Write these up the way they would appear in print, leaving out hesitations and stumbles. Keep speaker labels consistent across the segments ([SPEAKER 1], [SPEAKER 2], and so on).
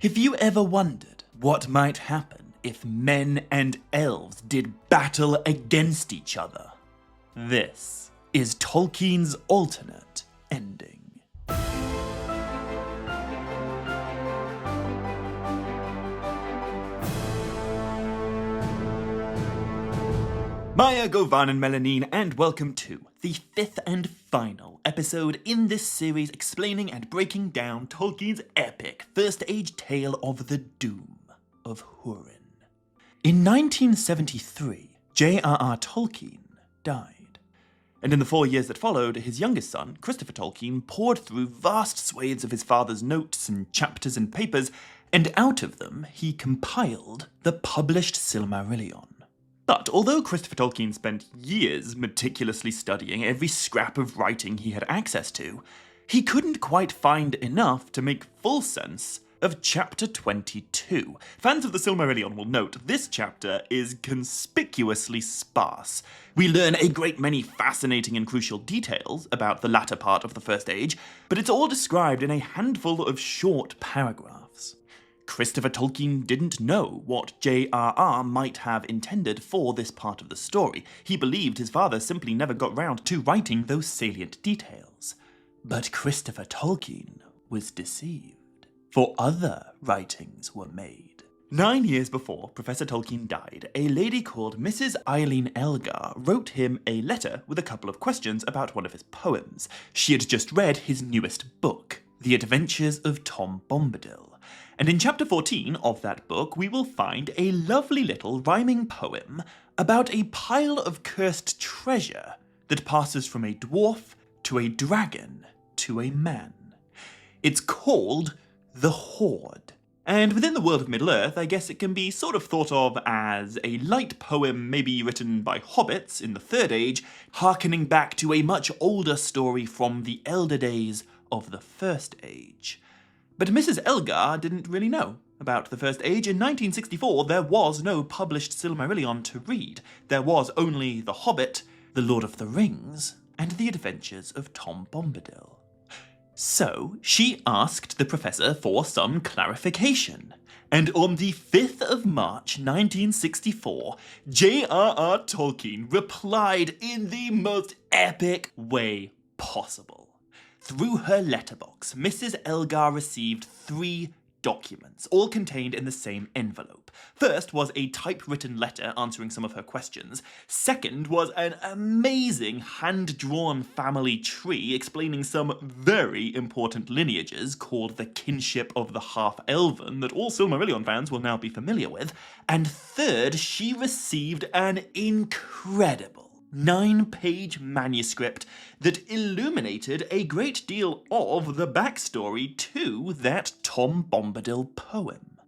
[SPEAKER 1] Have you ever wondered what might happen if men and elves did battle against each other? This is Tolkien's alternate ending. Maya, Govan and Melanine, and welcome to the fifth and final episode in this series explaining and breaking down Tolkien's epic First Age tale of the Doom of Hurin. In 1973, J.R.R. Tolkien died, and in the 4 years that followed, his youngest son, Christopher Tolkien, poured through vast swathes of his father's notes and chapters and papers, and out of them he compiled the published Silmarillion. But although Christopher Tolkien spent years meticulously studying every scrap of writing he had access to, he couldn't quite find enough to make full sense of Chapter 22. Fans of the Silmarillion will note this chapter is conspicuously sparse. We learn a great many fascinating and crucial details about the latter part of the First Age, but it's all described in a handful of short paragraphs. Christopher Tolkien didn't know what J.R.R. might have intended for this part of the story. He believed his father simply never got round to writing those salient details. But Christopher Tolkien was deceived, for other writings were made. 9 years before Professor Tolkien died, a lady called Mrs. Eileen Elgar wrote him a letter with a couple of questions about one of his poems. She had just read his newest book, The Adventures of Tom Bombadil. And in chapter 14 of that book, we will find a lovely little rhyming poem about a pile of cursed treasure that passes from a dwarf to a dragon to a man. It's called the Hoard. And within the world of Middle-earth, I guess it can be sort of thought of as a light poem maybe written by hobbits in the Third Age, harkening back to a much older story from the elder days of the First Age. But Mrs. Elgar didn't really know about the First Age. In 1964, there was no published Silmarillion to read. There was only The Hobbit, The Lord of the Rings, and The Adventures of Tom Bombadil. So she asked the professor for some clarification. And on the 5th of March 1964, J.R.R. Tolkien replied in the most epic way possible. Through her letterbox, Mrs. Elgar received 3 documents, all contained in the same envelope. First was a typewritten letter answering some of her questions. Second was an amazing hand-drawn family tree explaining some very important lineages called the Kinship of the Half-Elven that all Silmarillion fans will now be familiar with. And third, she received an incredible 9-page manuscript that illuminated a great deal of the backstory to that Tom Bombadil poem.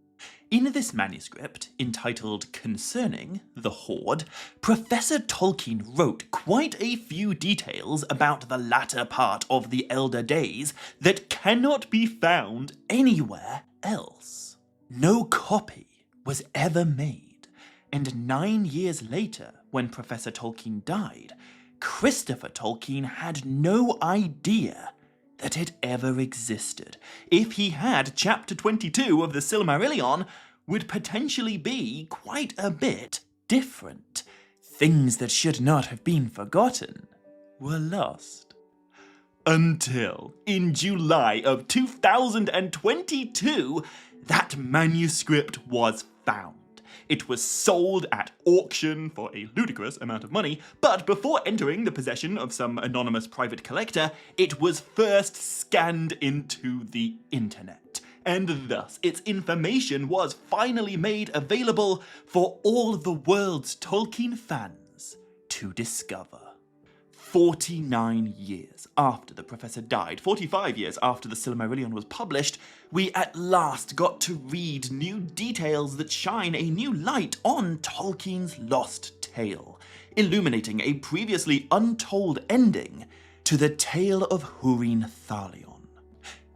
[SPEAKER 1] In this manuscript, entitled Concerning the Hoard, Professor Tolkien wrote quite a few details about the latter part of the Elder Days that cannot be found anywhere else. No copy was ever made, and 9 years later, when Professor Tolkien died, Christopher Tolkien had no idea that it ever existed. If he had, Chapter 22 of the Silmarillion would potentially be quite a bit different. Things that should not have been forgotten were lost. Until, in July of 2022, that manuscript was found. It was sold at auction for a ludicrous amount of money, but before entering the possession of some anonymous private collector, it was first scanned into the internet. And thus, its information was finally made available for all the world's Tolkien fans to discover. 49 years after the professor died, 45 years after the Silmarillion was published, we at last got to read new details that shine a new light on Tolkien's lost tale, illuminating a previously untold ending to the tale of Húrin Thalion.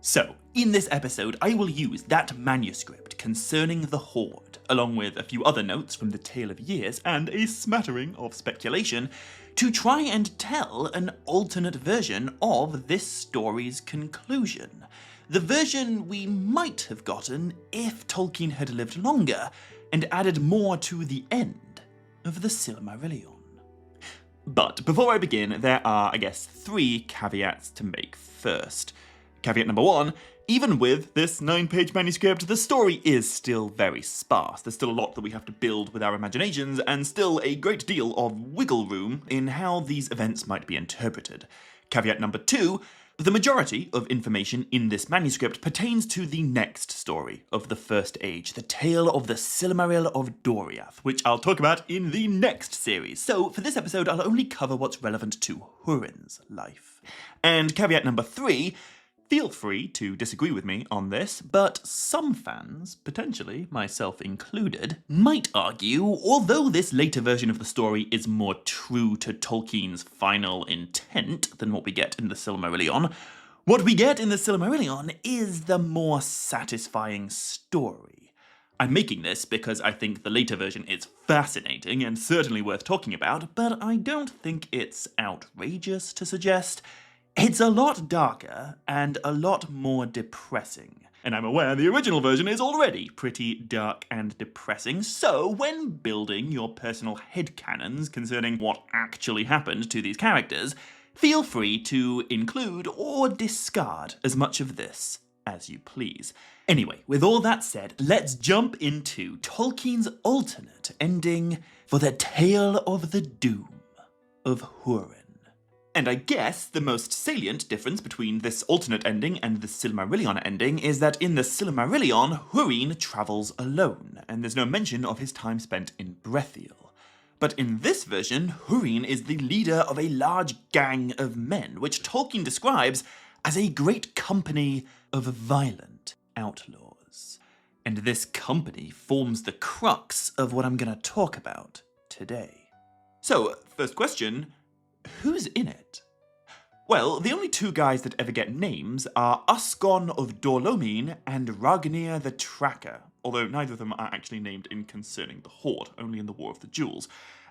[SPEAKER 1] So, in this episode, I will use that manuscript concerning the Hoard, along with a few other notes from the Tale of Years and a smattering of speculation, to try and tell an alternate version of this story's conclusion. the version we might have gotten if Tolkien had lived longer and added more to the end of the Silmarillion. But before I begin, there are, I guess, 3 caveats to make first. Caveat number 1, even with this 9-page manuscript, the story is still very sparse. There's still a lot that we have to build with our imaginations, and still a great deal of wiggle room in how these events might be interpreted. Caveat number 2, the majority of information in this manuscript pertains to the next story of the First Age, the tale of the Silmaril of Doriath, which I'll talk about in the next series. So for this episode, I'll only cover what's relevant to Hurin's life. And caveat number 3, feel free to disagree with me on this, but some fans, potentially myself included, might argue, although this later version of the story is more true to Tolkien's final intent than what we get in the Silmarillion, what we get in the Silmarillion is the more satisfying story. I'm making this because I think the later version is fascinating and certainly worth talking about, but I don't think it's outrageous to suggest it's a lot darker and a lot more depressing. And I'm aware the original version is already pretty dark and depressing, so when building your personal headcanons concerning what actually happened to these characters, feel free to include or discard as much of this as you please. Anyway, with all that said, let's jump into Tolkien's alternate ending for the Tale of the Doom of Hurin. And I guess the most salient difference between this alternate ending and the Silmarillion ending is that in the Silmarillion, Hurin travels alone, and there's no mention of his time spent in Brethiel. But in this version, Hurin is the leader of a large gang of men, which Tolkien describes as a great company of violent outlaws. And this company forms the crux of what I'm going to talk about today. So, first question, who's in it? Well, the only 2 guys that ever get names are Usgon of Dorlomin and Ragnir the Tracker, although neither of them are actually named in concerning the Hoard, only in the War of the Jewels.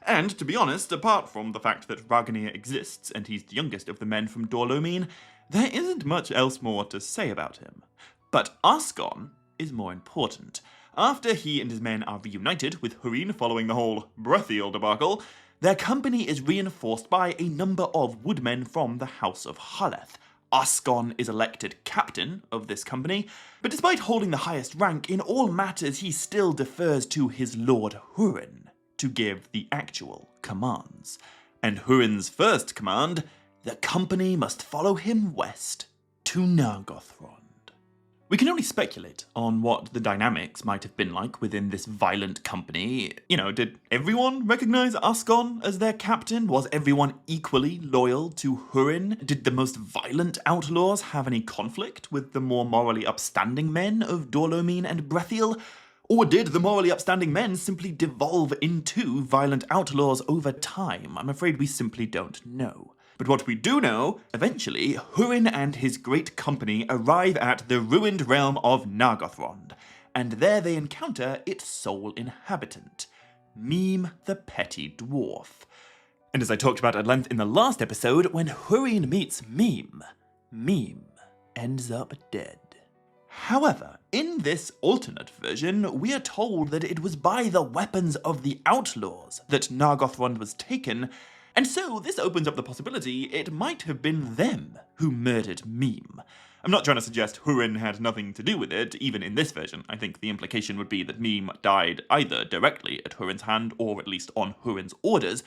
[SPEAKER 1] And, to be honest, apart from the fact that Ragnir exists and he's the youngest of the men from Dorlomin, there isn't much else more to say about him. But Usgon is more important. After he and his men are reunited with Hurin following the whole Brethiel debacle, their company is reinforced by a number of woodmen from the House of Haleth. Usgon is elected captain of this company, but despite holding the highest rank, in all matters he still defers to his lord Hurin to give the actual commands. And Hurin's first command, the company must follow him west to Nargothrond. We can only speculate on what the dynamics might have been like within this violent company. Did everyone recognize Usgon as their captain? Was everyone equally loyal to Hurin? Did the most violent outlaws have any conflict with the more morally upstanding men of Dorlomin and Brethiel? Or did the morally upstanding men simply devolve into violent outlaws over time? I'm afraid we simply don't know. But what we do know, eventually, Hurin and his great company arrive at the ruined realm of Nargothrond, and there they encounter its sole inhabitant, Mime the Petty Dwarf. And as I talked about at length in the last episode, when Hurin meets Mime, Mime ends up dead. However, in this alternate version, we are told that it was by the weapons of the outlaws that Nargothrond was taken, and so this opens up the possibility it might have been them who murdered Mime. I'm not trying to suggest Hurin had nothing to do with it, even in this version. I think the implication would be that Mime died either directly at Hurin's hand or at least on Hurin's orders,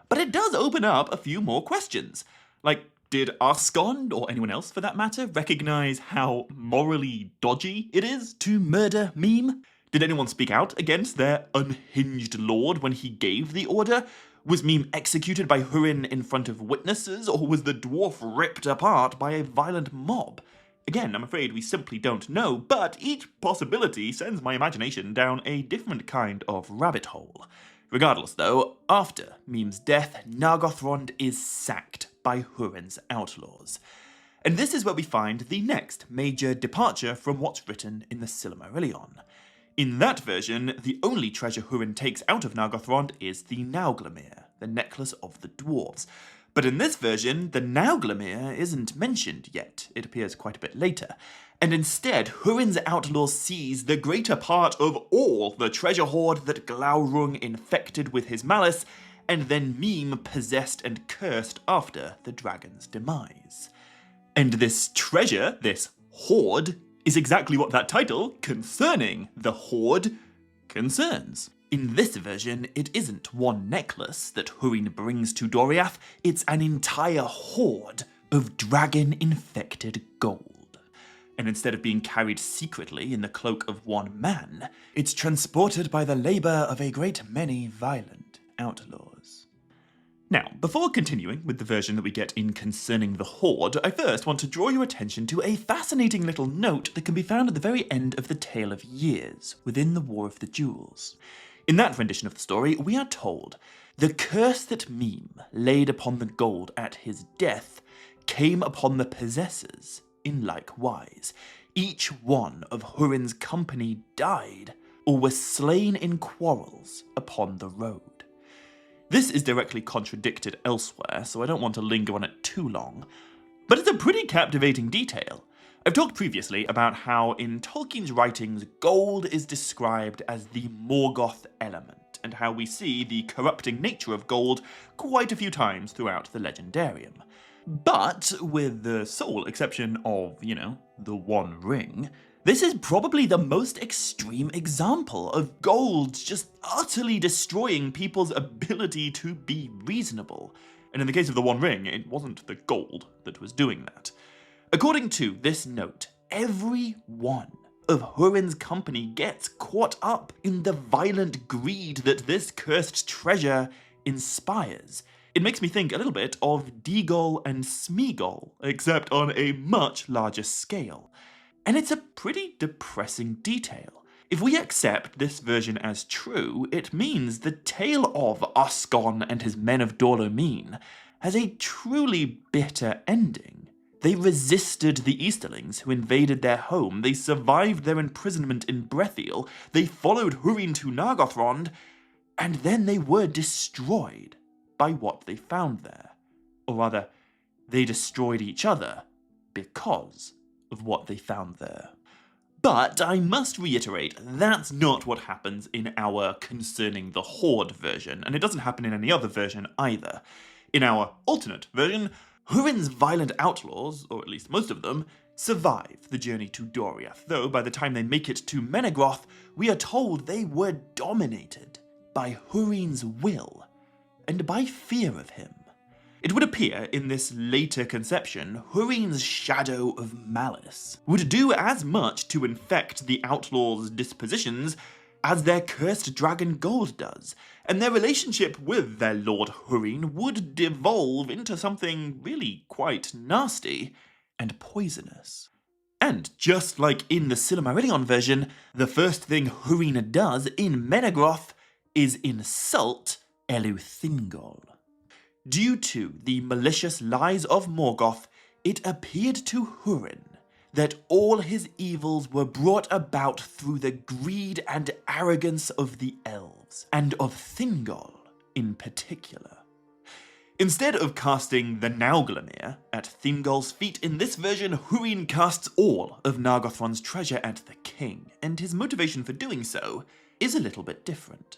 [SPEAKER 1] but it does open up a few more questions. Like, did Usgon, or anyone else for that matter, recognize how morally dodgy it is to murder Mime? Did anyone speak out against their unhinged lord when he gave the order? Was Mime executed by Hurin in front of witnesses, or was the dwarf ripped apart by a violent mob? Again, I'm afraid we simply don't know, but each possibility sends my imagination down a different kind of rabbit hole. Regardless, though, after Mime's death, Nargothrond is sacked by Hurin's outlaws. And this is where we find the next major departure from what's written in the Silmarillion. In that version, the only treasure Hurin takes out of Nargothrond is the Nauglamir, the necklace of the dwarves. But in this version, the Nauglamir isn't mentioned yet. It appears quite a bit later. and instead Hurin's outlaw sees the greater part of all the treasure hoard that Glaurung infected with his malice, and then Mime possessed and cursed after the dragon's demise. And this treasure, this hoard, is exactly what that title, Concerning the Hoard, concerns. In this version, it isn't one necklace that Hurin brings to Doriath, it's an entire hoard of dragon-infected gold. And instead of being carried secretly in the cloak of one man, it's transported by the labour of a great many violent outlaws. Now, before continuing with the version that we get in Concerning the Hoard, I first want to draw your attention to a fascinating little note that can be found at the very end of the Tale of Years, within the War of the Jewels. In that rendition of the story, we are told, "The curse that Mime laid upon the gold at his death came upon the possessors in like wise. Each one of Hurin's company died, or was slain in quarrels upon the road." This is directly contradicted elsewhere, so I don't want to linger on it too long, but it's a pretty captivating detail. I've talked previously about how in Tolkien's writings gold is described as the Morgoth element, and how we see the corrupting nature of gold quite a few times throughout the Legendarium. But, with the sole exception of, the One Ring, this is probably the most extreme example of gold just utterly destroying people's ability to be reasonable. And in the case of the One Ring, it wasn't the gold that was doing that. According to this note, every one of Hurin's company gets caught up in the violent greed that this cursed treasure inspires. It makes me think a little bit of Deagol and Smeagol, except on a much larger scale. And it's a pretty depressing detail. If we accept this version as true, it means the tale of Osgon and his men of Dolomin has a truly bitter ending. They resisted the Easterlings who invaded their home, they survived their imprisonment in Brethiel, they followed Hurin to Nargothrond, and then they were destroyed by what they found there. Or rather, they destroyed each other because of what they found there. But I must reiterate, that's not what happens in our Concerning the Hoard version, and it doesn't happen in any other version either. In our alternate version, Hurin's violent outlaws, or at least most of them, survive the journey to Doriath, though by the time they make it to Menegroth, we are told they were dominated by Hurin's will, and by fear of him. It would appear in this later conception, Hurin's shadow of malice would do as much to infect the outlaws' dispositions as their cursed dragon gold does, and their relationship with their Lord Hurin would devolve into something really quite nasty and poisonous. And just like in the Silmarillion version, the first thing Hurin does in Menegroth is insult Eleuthingol. Due to the malicious lies of Morgoth, it appeared to Hurin that all his evils were brought about through the greed and arrogance of the elves, and of Thingol in particular. Instead of casting the Nauglamir at Thingol's feet in this version, Hurin casts all of Nargothrond's treasure at the king, and his motivation for doing so is a little bit different.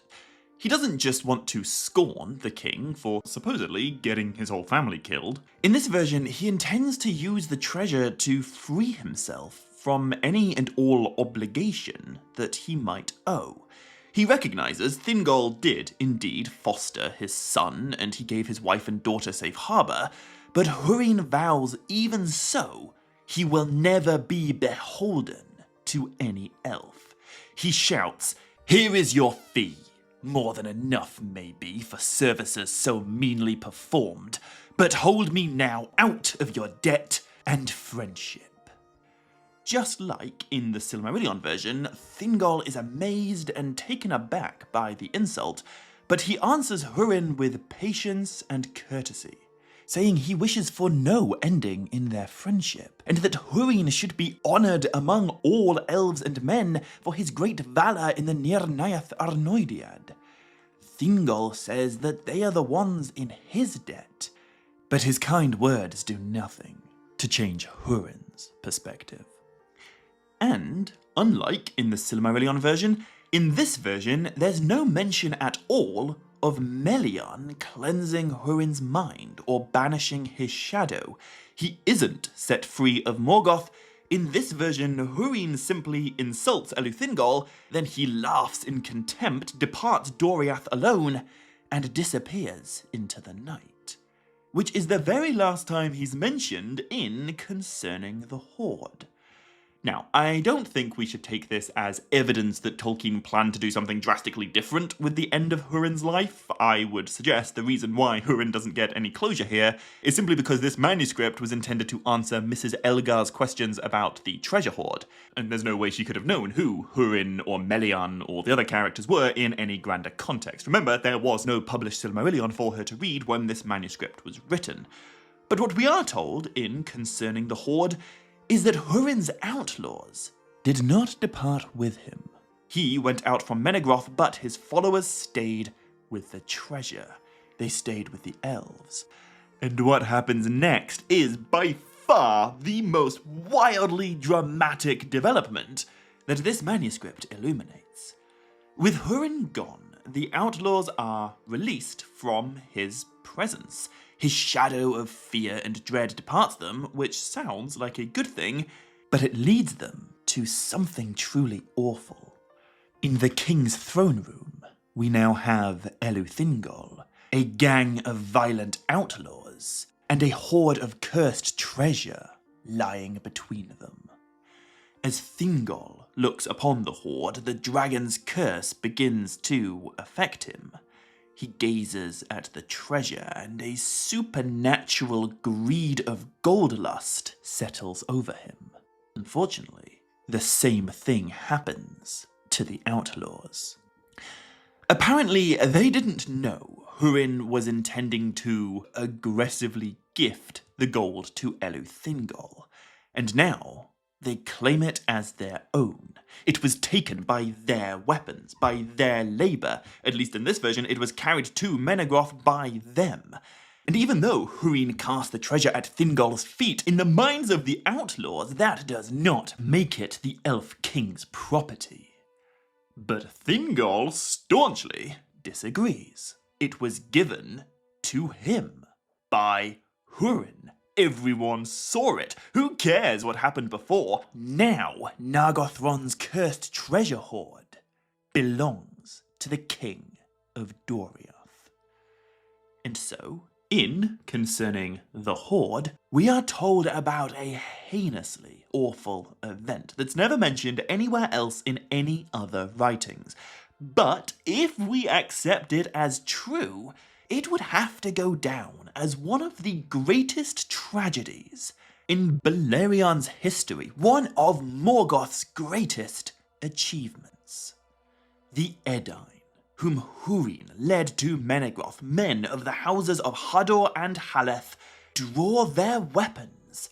[SPEAKER 1] He doesn't just want to scorn the king for supposedly getting his whole family killed. In this version, he intends to use the treasure to free himself from any and all obligation that he might owe. He recognizes Thingol did indeed foster his son, and he gave his wife and daughter safe harbor, but Hurin vows even so, he will never be beholden to any elf. He shouts, "Here is your fee. More than enough, maybe, for services so meanly performed, but hold me now out of your debt and friendship." Just like in the Silmarillion version, Thingol is amazed and taken aback by the insult, but he answers Hurin with patience and courtesy, saying he wishes for no ending in their friendship, and that Hurin should be honoured among all elves and men for his great valour in the Nirnaeth Arnoediad. Thingol says that they are the ones in his debt, but his kind words do nothing to change Hurin's perspective. And, unlike in the Silmarillion version, in this version there's no mention at all of Melian cleansing Hurin's mind or banishing his shadow. He isn't set free of Morgoth. In this version, Hurin simply insults Eleuthingol, then he laughs in contempt, departs Doriath alone, and disappears into the night. Which is the very last time he's mentioned in Concerning the Hoard. Now, I don't think we should take this as evidence that Tolkien planned to do something drastically different with the end of Hurin's life. I would suggest the reason why Hurin doesn't get any closure here is simply because this manuscript was intended to answer Mrs. Elgar's questions about the treasure hoard, and there's no way she could have known who Hurin or Melian or the other characters were in any grander context. Remember, there was no published Silmarillion for her to read when this manuscript was written. But what we are told in Concerning the Hoard is that Hurin's outlaws did not depart with him. He went out from Menegroth, but his followers stayed with the treasure. They stayed with the elves. And what happens next is by far the most wildly dramatic development that this manuscript illuminates. With Hurin gone, the outlaws are released from his presence. His shadow of fear and dread departs them, which sounds like a good thing, but it leads them to something truly awful. In the king's throne room, we now have Eleuthingol, a gang of violent outlaws, and a hoard of cursed treasure lying between them. As Thingol looks upon the hoard, the dragon's curse begins to affect him. He gazes at the treasure, and a supernatural greed of gold lust settles over him. Unfortunately, the same thing happens to the outlaws. Apparently, they didn't know Hurin was intending to aggressively gift the gold to Eleuthingol, and now they claim it as their own. It was taken by their weapons, by their labour. At least in this version, it was carried to Menegroth by them. And even though Hurin cast the treasure at Thingol's feet, in the minds of the outlaws, that does not make it the Elf King's property. But Thingol staunchly disagrees. It was given to him by Hurin. Everyone saw it. Who cares what happened before? Now, Nargothron's cursed treasure hoard belongs to the king of Doriath. And so, in Concerning the Hoard, we are told about a heinously awful event that's never mentioned anywhere else in any other writings. But if we accept it as true, it would have to go down as one of the greatest tragedies in Belarion's history, one of Morgoth's greatest achievements. The Edain, whom Hurin led to Menegroth, men of the houses of Hador and Haleth, draw their weapons,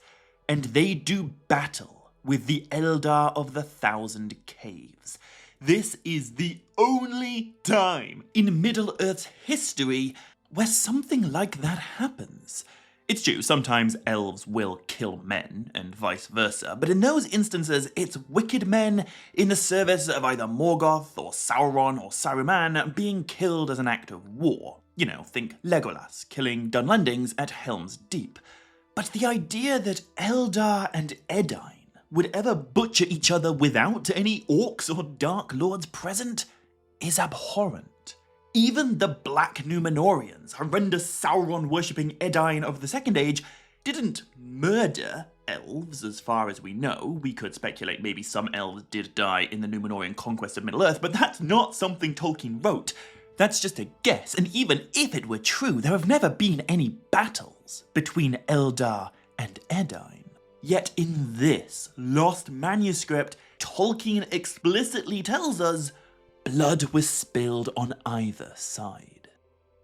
[SPEAKER 1] and they do battle with the Eldar of the Thousand Caves. This is the only time in Middle-earth's history where something like that happens. It's true, sometimes elves will kill men, and vice versa, but in those instances, it's wicked men in the service of either Morgoth or Sauron or Saruman being killed as an act of war. You know, think Legolas killing Dunlendings at Helm's Deep. But the idea that Eldar and Edain would ever butcher each other without any orcs or Dark Lords present is abhorrent. Even the Black Númenóreans, horrendous Sauron-worshipping Edain of the Second Age, didn't murder elves as far as we know. We could speculate maybe some elves did die in the Númenórean conquest of Middle-earth, but that's not something Tolkien wrote. That's just a guess, and even if it were true, there have never been any battles between Eldar and Edain. Yet in this lost manuscript, Tolkien explicitly tells us blood was spilled on either side.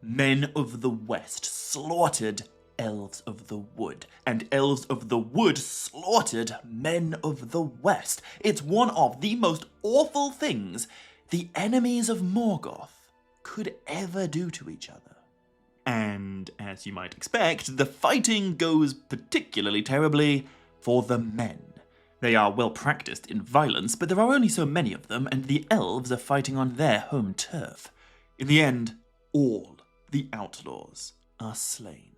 [SPEAKER 1] Men of the West slaughtered elves of the wood, and elves of the wood slaughtered men of the West. It's one of the most awful things the enemies of Morgoth could ever do to each other. And as you might expect, the fighting goes particularly terribly for the men. They are well practiced in violence, but there are only so many of them, and the elves are fighting on their home turf. In the end, all the outlaws are slain,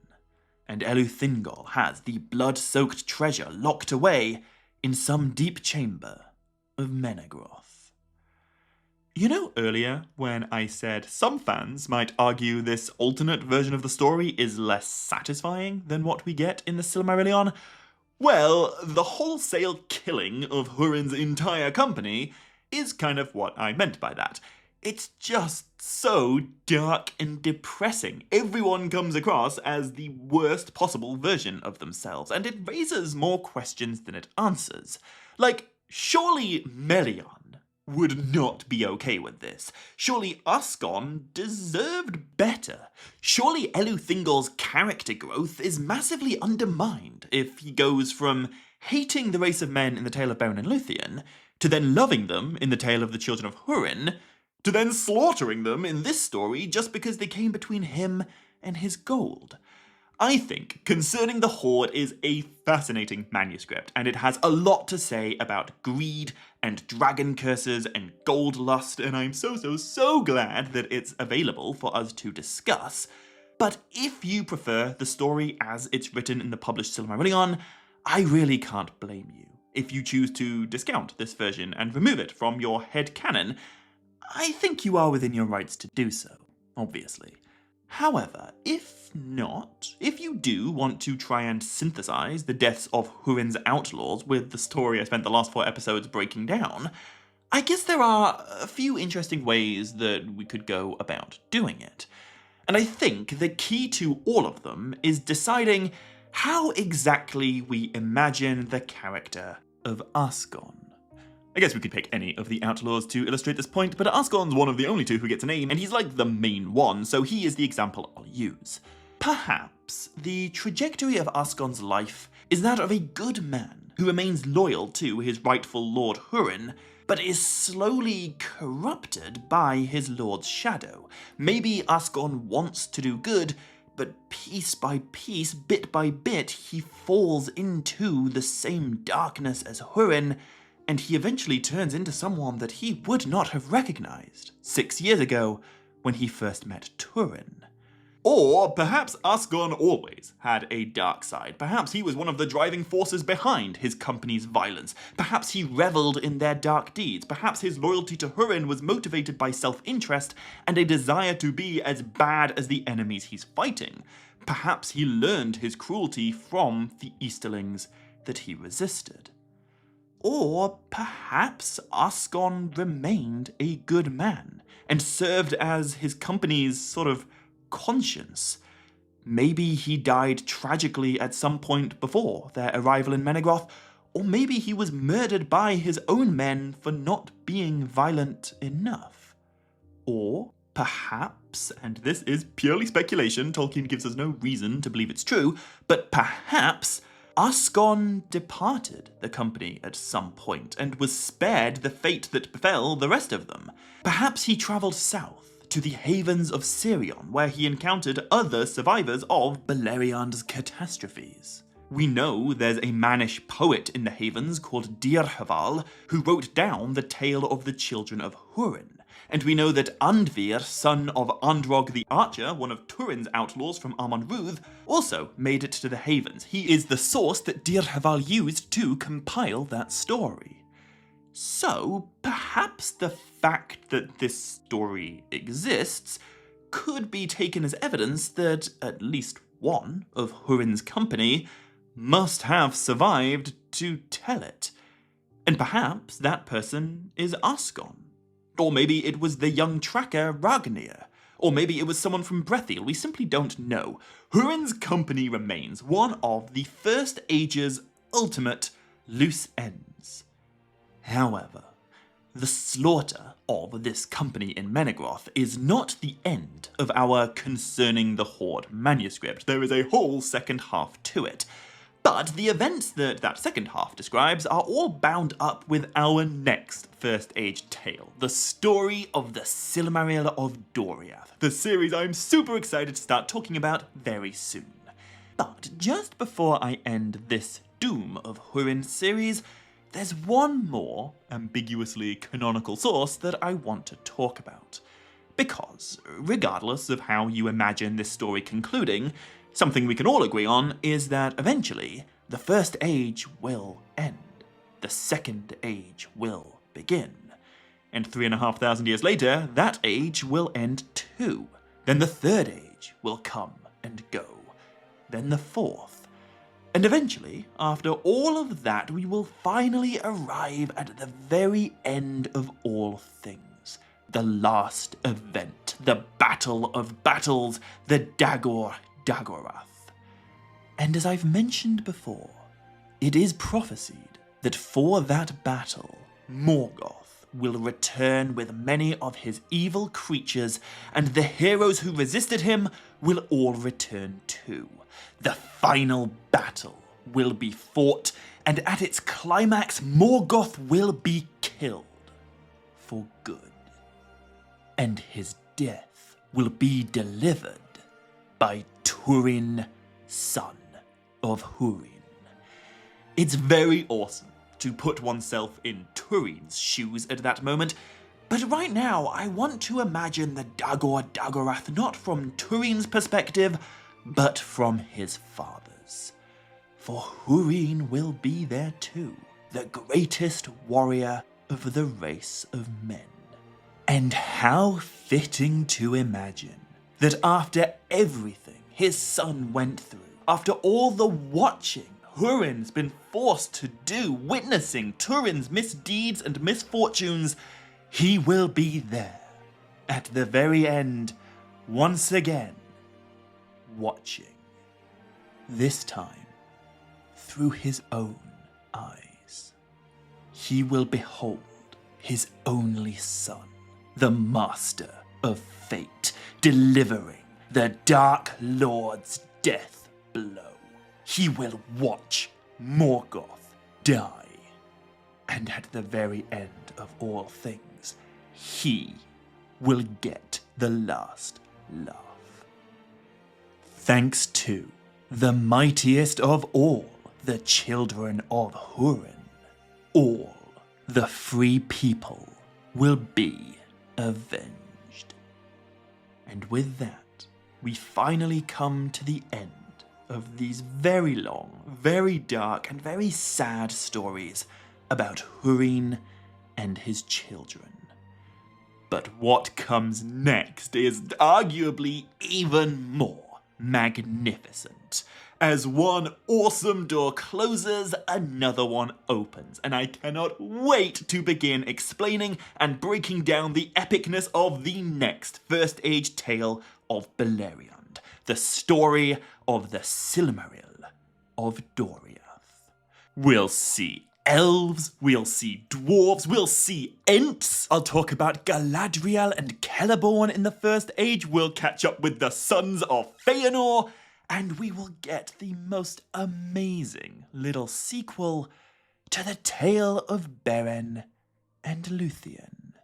[SPEAKER 1] and Eleuthingol has the blood-soaked treasure locked away in some deep chamber of Menegroth. You know earlier when I said some fans might argue this alternate version of the story is less satisfying than what we get in the Silmarillion? Well, the wholesale killing of Hurin's entire company is kind of what I meant by that. It's just so dark and depressing. Everyone comes across as the worst possible version of themselves, and it raises more questions than it answers. Like, surely Melion would not be okay with this. Surely Usgon deserved better. Surely Eleuthingol's character growth is massively undermined if he goes from hating the race of men in the Tale of Beren and Luthien, to then loving them in the Tale of the Children of Hurin, to then slaughtering them in this story just because they came between him and his gold. I think Concerning the Hoard is a fascinating manuscript, and it has a lot to say about greed and dragon curses and gold lust, and I'm so glad that it's available for us to discuss. But if you prefer the story as it's written in the published Silmarillion, I really can't blame you. If you choose to discount this version and remove it from your headcanon, I think you are within your rights to do so, obviously. However, if not, if you do want to try and synthesize the deaths of Hurin's outlaws with the story I spent the last 4 episodes breaking down, I guess there are a few interesting ways that we could go about doing it. And I think the key to all of them is deciding how exactly we imagine the character of Usgon. I guess we could pick any of the outlaws to illustrate this point, but Usgon's one of the only 2 who gets a name, and he's like the main one, so he is the example I'll use. Perhaps the trajectory of Usgon's life is that of a good man who remains loyal to his rightful lord Hurin, but is slowly corrupted by his lord's shadow. Maybe Usgon wants to do good, but piece by piece, bit by bit, he falls into the same darkness as Hurin, and he eventually turns into someone that he would not have recognized 6 years ago when he first met Turin. Or perhaps Usgon always had a dark side. Perhaps he was one of the driving forces behind his company's violence. Perhaps he reveled in their dark deeds. Perhaps his loyalty to Hurin was motivated by self-interest and a desire to be as bad as the enemies he's fighting. Perhaps he learned his cruelty from the Easterlings that he resisted. Or perhaps Usgon remained a good man and served as his company's sort of conscience. Maybe he died tragically at some point before their arrival in Menegroth, or maybe he was murdered by his own men for not being violent enough. Or perhaps, and this is purely speculation, Tolkien gives us no reason to believe it's true, but perhaps Usgon departed the company at some point and was spared the fate that befell the rest of them. Perhaps he travelled south to the havens of Sirion, where he encountered other survivors of Belerion's catastrophes. We know there's a mannish poet in the havens called Dirhaval who wrote down the tale of the children of Hurin. And we know that Andvir, son of Androg the Archer, one of Turin's outlaws from Amon Ruth, also made it to the Havens. He is the source that Dirhaval used to compile that story. So, perhaps the fact that this story exists could be taken as evidence that at least one of Hurin's company must have survived to tell it. And perhaps that person is Usgon. Or maybe it was the young tracker Ragnir. Or maybe it was someone from Brethiel. We simply don't know. Hurin's company remains one of the First Age's ultimate loose ends. However, the slaughter of this company in Menegroth is not the end of our Concerning the Hoard manuscript. There is a whole second half to it. But the events that second half describes are all bound up with our next First Age tale, the story of the Silmarillion of Doriath, the series I'm super excited to start talking about very soon. But just before I end this Doom of Hurin series, there's one more ambiguously canonical source that I want to talk about. Because, regardless of how you imagine this story concluding, something we can all agree on is that eventually, the First Age will end. The Second Age will begin. And 3,500 years later, that age will end too. Then the Third Age will come and go. Then the Fourth. And eventually, after all of that, we will finally arrive at the very end of all things. The last event, the Battle of Battles, the Dagor-Dagorath. And as I've mentioned before, it is prophesied that for that battle, Morgoth will return with many of his evil creatures, and the heroes who resisted him will all return too. The final battle will be fought, and at its climax, Morgoth will be killed for good. And his death will be delivered by Turin, son of Húrin. It's very awesome to put oneself in Turin's shoes at that moment, but right now I want to imagine the Dagor-Dagorath not from Turin's perspective, but from his father's. For Hurin will be there too, the greatest warrior of the race of men. And how fitting to imagine that after everything his son went through, after all the watching Hurin's been forced to do, witnessing Turin's misdeeds and misfortunes, he will be there, at the very end, once again, watching. This time, through his own eyes. He will behold his only son, the master of fate, delivering the Dark Lord's death blow. He will watch Morgoth die. And at the very end of all things, he will get the last laugh. Thanks to the mightiest of all the children of Hurin, all the free people will be avenged. And with that, we finally come to the end of these very long, very dark, and very sad stories about Hurin and his children. But what comes next is arguably even more magnificent. As one awesome door closes, another one opens, and I cannot wait to begin explaining and breaking down the epicness of the next First Age tale of Beleriand, the story of the Silmaril of Doriath. We'll see elves, we'll see dwarves, we'll see ents. I'll talk about Galadriel and Celeborn in the First Age. We'll catch up with the sons of Feanor, and we will get the most amazing little sequel to the tale of Beren and Luthien.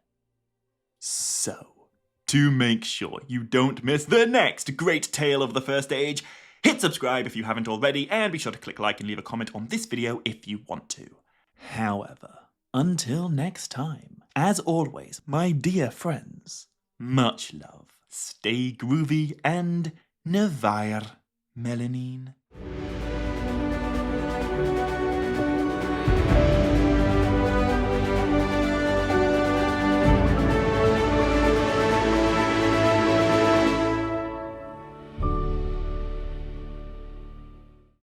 [SPEAKER 1] So, to make sure you don't miss the next great tale of the First Age, hit subscribe if you haven't already, and be sure to click like and leave a comment on this video if you want to. However, until next time, as always, my dear friends, much love, stay groovy, and Nevair Melanin.